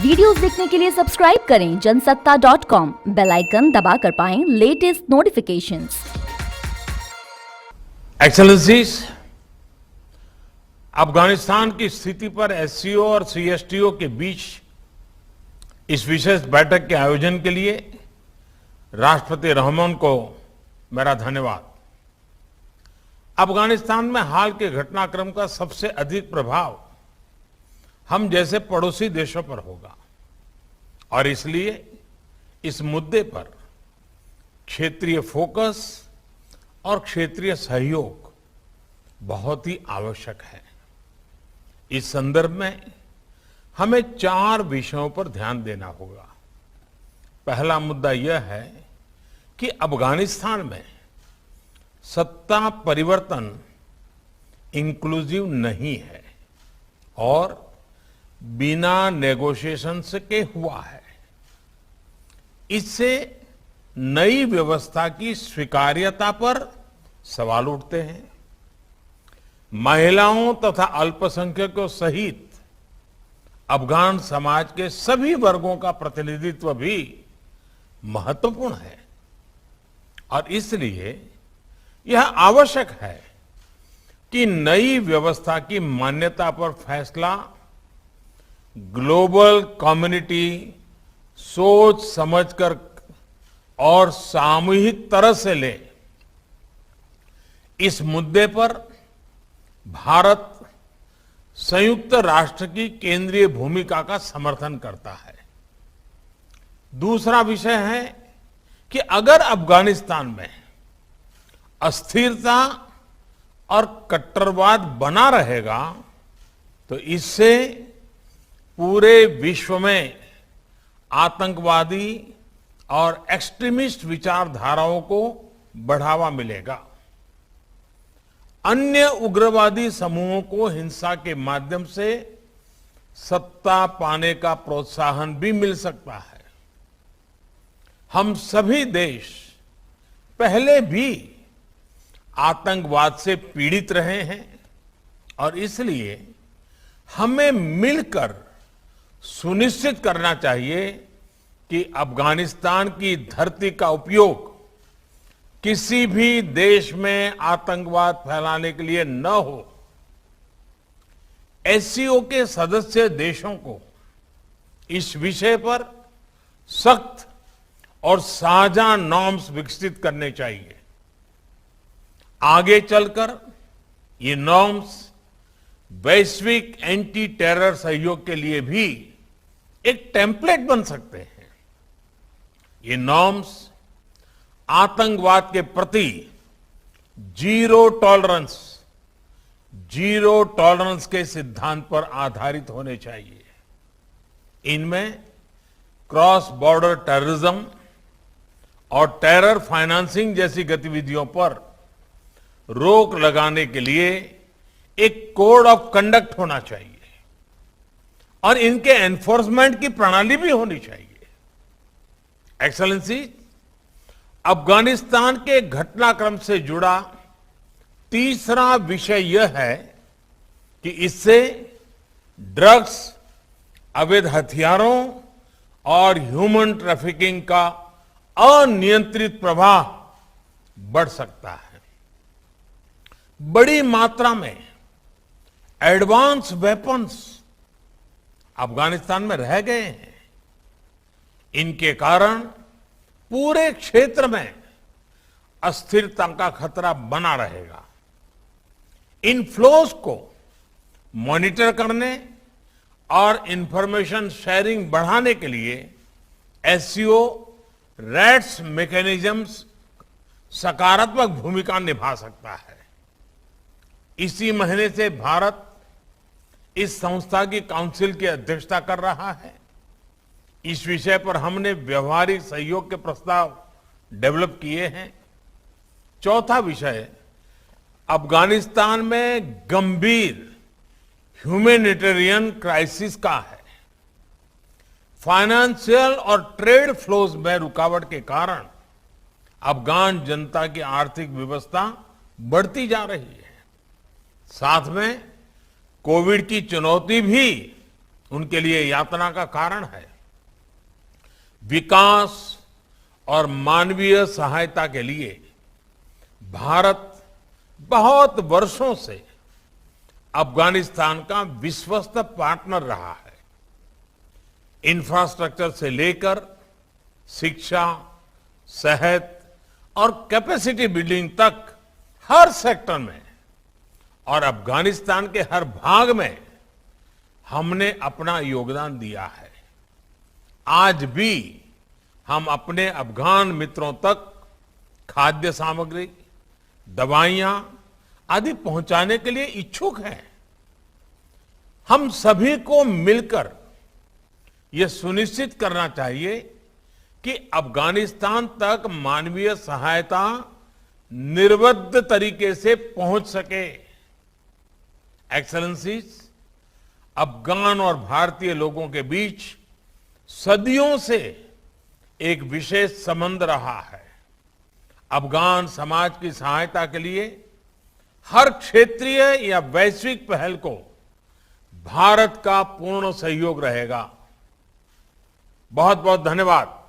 Videos देखने के लिए सब्सक्राइब करें जनसत्ता.com, बेल आइकन दबाकर पाएं लेटेस्ट नोटिफिकेशंस। एक्सेलेंसीज, अफगानिस्तान की स्थिति पर एससीओ और सीएसटीओ के बीच इस विशेष बैठक के आयोजन के लिए राष्ट्रपति रहमान को मेरा धन्यवाद। अफगानिस्तान में हाल के घटनाक्रम का सबसे अधिक प्रभाव हम जैसे पड़ोसी देशों पर होगा और इसलिए इस मुद्दे पर क्षेत्रीय फोकस और क्षेत्रीय सहयोग बहुत ही आवश्यक है। इस संदर्भ में हमें 4 विषयों पर ध्यान देना होगा। पहला मुद्दा यह है कि अफगानिस्तान में सत्ता परिवर्तन इंक्लूसिव नहीं है और बिना नेगोशिएशंस के हुआ है। इससे नई व्यवस्था की स्वीकार्यता पर सवाल उठते हैं। महिलाओं तथा अल्पसंख्यकों सहित अफगान समाज के सभी वर्गों का प्रतिनिधित्व भी महत्वपूर्ण है और इसलिए यह आवश्यक है कि नई व्यवस्था की मान्यता पर फैसला ग्लोबल कम्युनिटी सोच समझकर और सामूहिक तरह से ले। इस मुद्दे पर भारत संयुक्त राष्ट्र की केंद्रीय भूमिका का समर्थन करता है। दूसरा विषय है कि अगर अफगानिस्तान में अस्थिरता और कट्टरवाद बना रहेगा तो इससे पूरे विश्व में आतंकवादी और एक्सट्रीमिस्ट विचारधाराओं को बढ़ावा मिलेगा। अन्य उग्रवादी समूहों को हिंसा के माध्यम से सत्ता पाने का प्रोत्साहन भी मिल सकता है। हम सभी देश पहले भी आतंकवाद से पीड़ित रहे हैं और इसलिए हमें मिलकर सुनिश्चित करना चाहिए कि अफगानिस्तान की धरती का उपयोग किसी भी देश में आतंकवाद फैलाने के लिए न हो। एससीओ के सदस्य देशों को इस विषय पर सख्त और साझा नॉर्म्स विकसित करने चाहिए। आगे चलकर ये नॉर्म्स वैश्विक एंटी टेरर सहयोग के लिए भी एक टेम्पलेट बन सकते हैं। ये नॉर्म्स आतंकवाद के प्रति जीरो टॉलरेंस के सिद्धांत पर आधारित होने चाहिए। इनमें क्रॉस बॉर्डर टेररिज्म और टेरर फाइनेंसिंग जैसी गतिविधियों पर रोक लगाने के लिए एक कोड ऑफ कंडक्ट होना चाहिए और इनके एनफोर्समेंट की प्रणाली भी होनी चाहिए। एक्सेलेंसी, अफगानिस्तान के घटनाक्रम से जुड़ा तीसरा विषय यह है कि इससे ड्रग्स, अवैध हथियारों और ह्यूमन ट्रैफिकिंग का अनियंत्रित प्रवाह बढ़ सकता है। बड़ी मात्रा में एडवांस वेपन्स अफगानिस्तान में रह गए हैं। इनके कारण पूरे क्षेत्र में अस्थिरता का खतरा बना रहेगा। इन फ्लोज को मॉनिटर करने और इंफॉर्मेशन शेयरिंग बढ़ाने के लिए एससीओ रैट्स मैकेनिज्म्स सकारात्मक भूमिका निभा सकता है। इसी महीने से भारत इस संस्था की काउंसिल की अध्यक्षता कर रहा है। इस विषय पर हमने व्यवहारिक सहयोग के प्रस्ताव डेवलप किए हैं। चौथा विषय अफगानिस्तान में गंभीर ह्यूमैनिटेरियन क्राइसिस का है। फाइनेंशियल और ट्रेड फ्लोज में रुकावट के कारण अफगान जनता की आर्थिक व्यवस्था बढ़ती जा रही है। साथ में कोविड की चुनौती भी उनके लिए यातना का कारण है। विकास और मानवीय सहायता के लिए भारत बहुत वर्षों से अफगानिस्तान का विश्वस्त पार्टनर रहा है। इंफ्रास्ट्रक्चर से लेकर शिक्षा, सेहत और कैपेसिटी बिल्डिंग तक हर सेक्टर में और अफगानिस्तान के हर भाग में हमने अपना योगदान दिया है। आज भी हम अपने अफगान मित्रों तक खाद्य सामग्री, दवाइयां आदि पहुंचाने के लिए इच्छुक हैं। हम सभी को मिलकर यह सुनिश्चित करना चाहिए कि अफगानिस्तान तक मानवीय सहायता निर्विघ्न तरीके से पहुंच सके। एक्सेलेंसीज, अफगान और भारतीय लोगों के बीच सदियों से एक विशेष संबंध रहा है। अफगान समाज की सहायता के लिए हर क्षेत्रीय या वैश्विक पहल को भारत का पूर्ण सहयोग रहेगा। बहुत बहुत धन्यवाद।